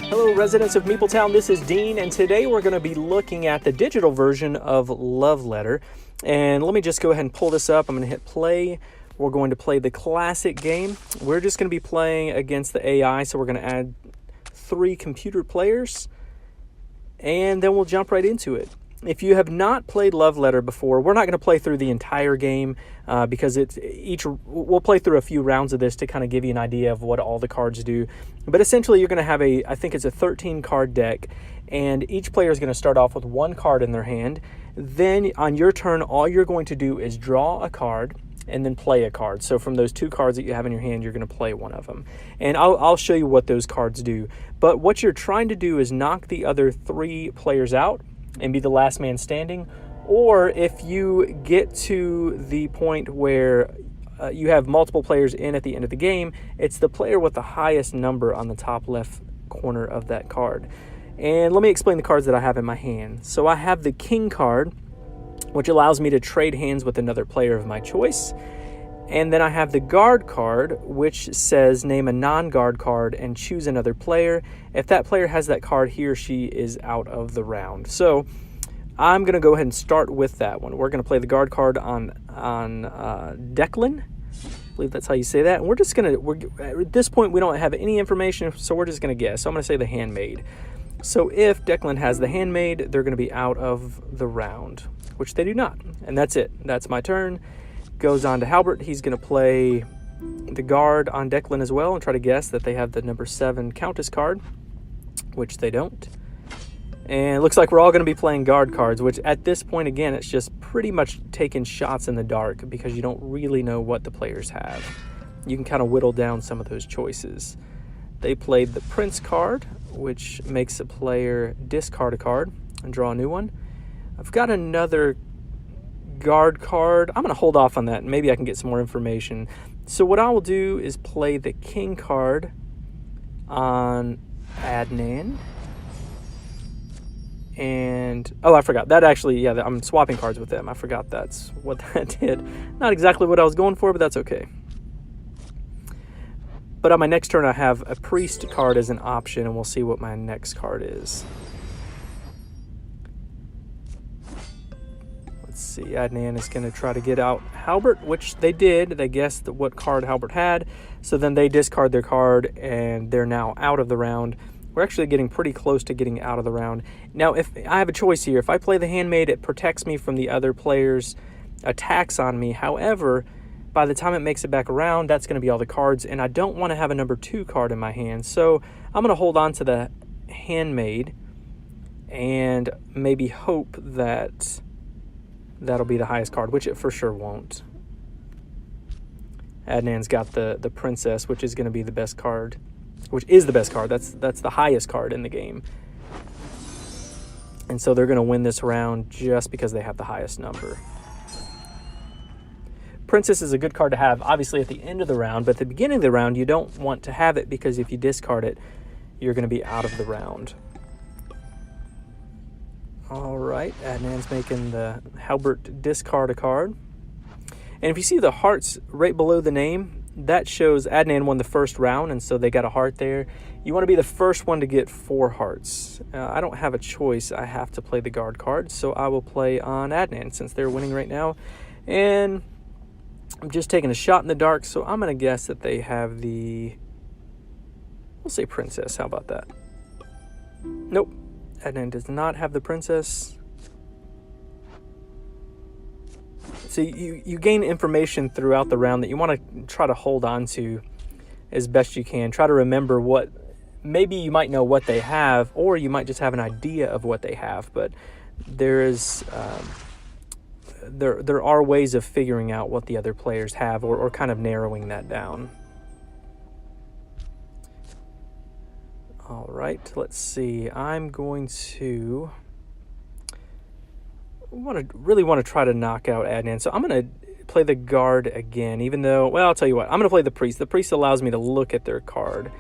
Hello, residents of MeepleTown. This is Dean, and today we're going to be looking at the digital version of Love Letter. And let me just go ahead and pull this up. I'm going to hit play. We're going to play the classic game. We're just going to be playing against the AI, so we're going to add 3 computer players, and then we'll jump right into it. If you have not played Love Letter before, we're not going to play through the entire game because we'll play through a few rounds of this to kind of give you an idea of what all the cards do. But essentially, you're going to have I think it's a 13 card deck, and each player is going to start off with 1 card in their hand. Then on your turn, all you're going to do is draw a card and then play a card. So from those 2 cards that you have in your hand, you're going to play one of them. And I'll show you what those cards do. But what you're trying to do is knock the other 3 players out and be the last man standing. Or if you get to the point where you have multiple players in at the end of the game, it's the player with the highest number on the top left corner of that card. And let me explain the cards that I have in my hand. So I have the King card, which allows me to trade hands with another player of my choice. And then I have the Guard card, which says name a non-guard card and choose another player. If that player has that card, he or she is out of the round. So I'm going to go ahead and start with that one. We're going to play the Guard card on Declan. I believe that's how you say that. And we're just going to, at this point, we don't have any information, so we're just going to guess. So I'm going to say the Handmaid. So if Declan has the Handmaid, they're going to be out of the round, which they do not. And that's it. That's my turn. Goes on to Halbert. He's going to play the Guard on Declan as well and try to guess that they have the number 7 Countess card, which they don't. And it looks like we're all going to be playing Guard cards, which at this point, again, it's just pretty much taking shots in the dark because you don't really know what the players have. You can kind of whittle down some of those choices. They played the Prince card, which makes a player discard a card and draw a new one. I've got another Guard card. I'm going to hold off on that. Maybe I can get some more information. So what I will do is play the King card on Adnan. And, oh, I forgot. That actually, yeah, I'm swapping cards with them. I forgot that's what that did. Not exactly what I was going for, but that's okay. But on my next turn, I have a Priest card as an option, and we'll see what my next card is. Let's see, Adnan is going to try to get out Halbert, which they did. They guessed what card Halbert had. So then they discard their card, and they're now out of the round. We're actually getting pretty close to getting out of the round. Now, if I have a choice here, if I play the Handmaid, it protects me from the other players' attacks on me. However, by the time it makes it back around, that's going to be all the cards, and I don't want to have a number 2 card in my hand. So I'm going to hold on to the Handmaid and maybe hope that that'll be the highest card, which it for sure won't. Adnan's got the Princess, which is going to be the best card, which is the best card. That's the highest card in the game. And so they're going to win this round just because they have the highest number. Princess is a good card to have, obviously, at the end of the round, but at the beginning of the round, you don't want to have it because if you discard it, you're going to be out of the round. All right, Adnan's making the Halbert discard a card. And if you see the hearts right below the name, that shows Adnan won the first round, and so they got a heart there. You want to be the first one to get 4 hearts. I don't have a choice. I have to play the Guard card, so I will play on Adnan since they're winning right now. And I'm just taking a shot in the dark, so I'm going to guess that they have the, we'll say Princess. How about that? Nope. Adnan does not have the Princess. So you gain information throughout the round that you want to try to hold on to as best you can. Try to remember what, maybe you might know what they have, or you might just have an idea of what they have. But there are ways of figuring out what the other players have, or kind of narrowing that down. All right, let's see. I'm going to really want to try to knock out Adnan. So I'm going to play the Guard again, even though, well, I'll tell you what. I'm going to play the Priest. The Priest allows me to look at their card.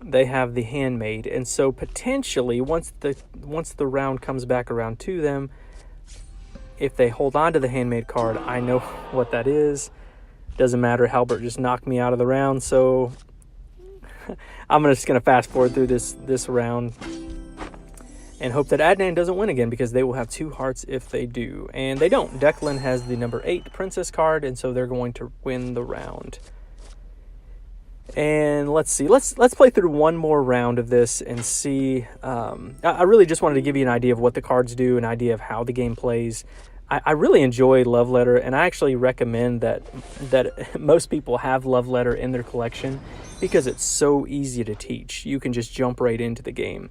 They have the Handmaid, and so potentially once the round comes back around to them, if they hold on to the Handmaid card, I know what that is. Doesn't matter. Halbert just knocked me out of the round, so I'm just going to fast forward through this round and hope that Adnan doesn't win again, because they will have 2 hearts if they do. And they don't. Declan has the number 8 princess card, and so they're going to win the round. And let's see. Let's play through one more round of this and see. I really just wanted to give you an idea of what the cards do, an idea of how the game plays. I really enjoy Love Letter, and I actually recommend that most people have Love Letter in their collection because it's so easy to teach. You can just jump right into the game.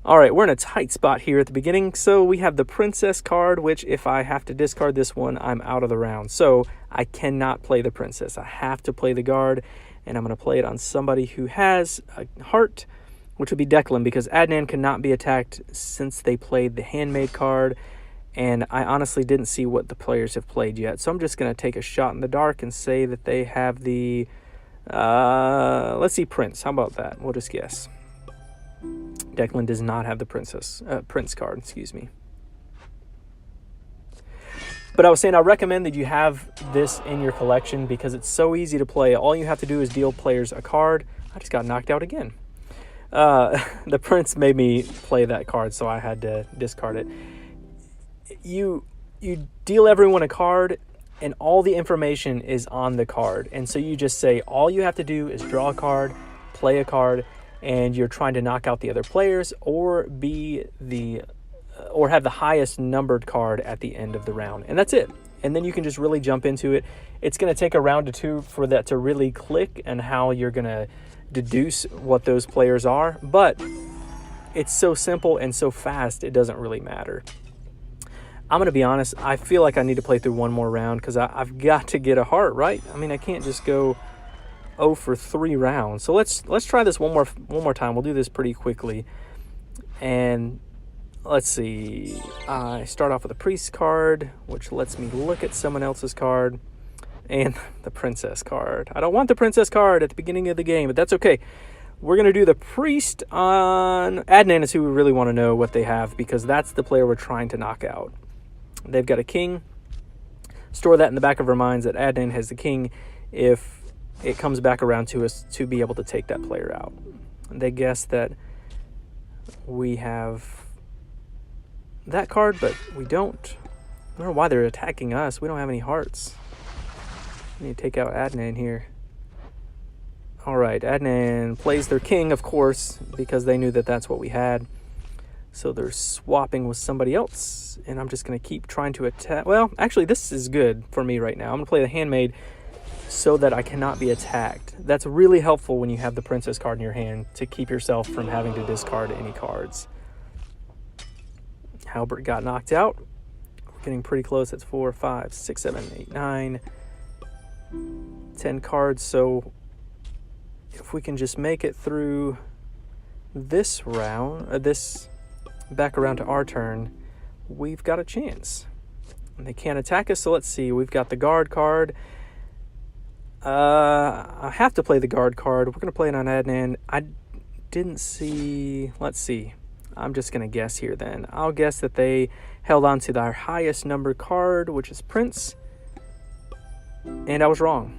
All right, we're in a tight spot here at the beginning. So we have the Princess card, which if I have to discard this one, I'm out of the round. So I cannot play the Princess. I have to play the Guard, and I'm going to play it on somebody who has a heart, which would be Declan, because Adnan cannot be attacked since they played the Handmaid card. And I honestly didn't see what the players have played yet. So I'm just going to take a shot in the dark and say that they have the, let's see, Prince. How about that? We'll just guess. Declan does not have the Prince card, excuse me. But I was saying I recommend that you have this in your collection because it's so easy to play. All you have to do is deal players a card. I just got knocked out again. The Prince made me play that card, so I had to discard it. You deal everyone a card, and all the information is on the card. And so you just say all you have to do is draw a card, play a card, and you're trying to knock out the other players or have the highest numbered card at the end of the round. And that's it. And then you can just really jump into it. It's going to take a round or two for that to really click and how you're going to deduce what those players are. But it's so simple and so fast, it doesn't really matter. I'm going to be honest, I feel like I need to play through one more round because I've got to get a heart, right? I mean, I can't just go 0 for 3 rounds. So let's try this one more time. We'll do this pretty quickly. And let's see. I start off with a Priest card, which lets me look at someone else's card, and the Princess card. I don't want the Princess card at the beginning of the game, but that's okay. We're going to do the Priest on Adnan is who we really want to know what they have, because that's the player we're trying to knock out. They've got a king. Store that in the back of our minds that Adnan has the king if it comes back around to us to be able to take that player out. And they guess that we have that card, but we don't. I don't know why they're attacking us. We don't have any hearts. We need to take out Adnan here. All right, Adnan plays their king, of course, because they knew that that's what we had. So they're swapping with somebody else, and I'm just going to keep trying to attack. Well, actually, this is good for me right now. I'm going to play the Handmaid so that I cannot be attacked. That's really helpful when you have the Princess card in your hand to keep yourself from having to discard any cards. Halbert got knocked out. We're getting pretty close. That's 4, 5, 6, 7, 8, 9, 10 cards. So if we can just make it through this round, this back around to our turn, we've got a chance. And they can't attack us, so let's see. We've got the Guard card. I have to play the Guard card. We're going to play it on Adnan. I didn't see... Let's see. I'm just going to guess here then. I'll guess that they held on to their highest number card, which is Prince. And I was wrong.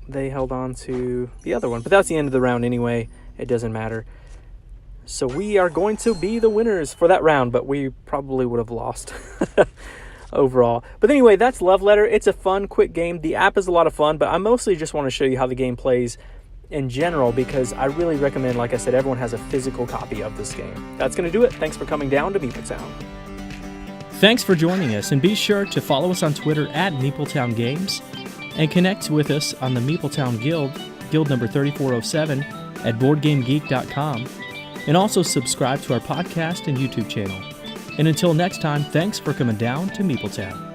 They held on to the other one. But that's the end of the round anyway. It doesn't matter. So we are going to be the winners for that round, but we probably would have lost overall. But anyway, that's Love Letter. It's a fun, quick game. The app is a lot of fun, but I mostly just want to show you how the game plays in general because I really recommend, like I said, everyone has a physical copy of this game. That's going to do it. Thanks for coming down to MeepleTown. Thanks for joining us, and be sure to follow us on Twitter at MeepleTown Games and connect with us on the MeepleTown Guild number 3407 at BoardGameGeek.com. And also subscribe to our podcast and YouTube channel. And until next time, thanks for coming down to MeepleTown.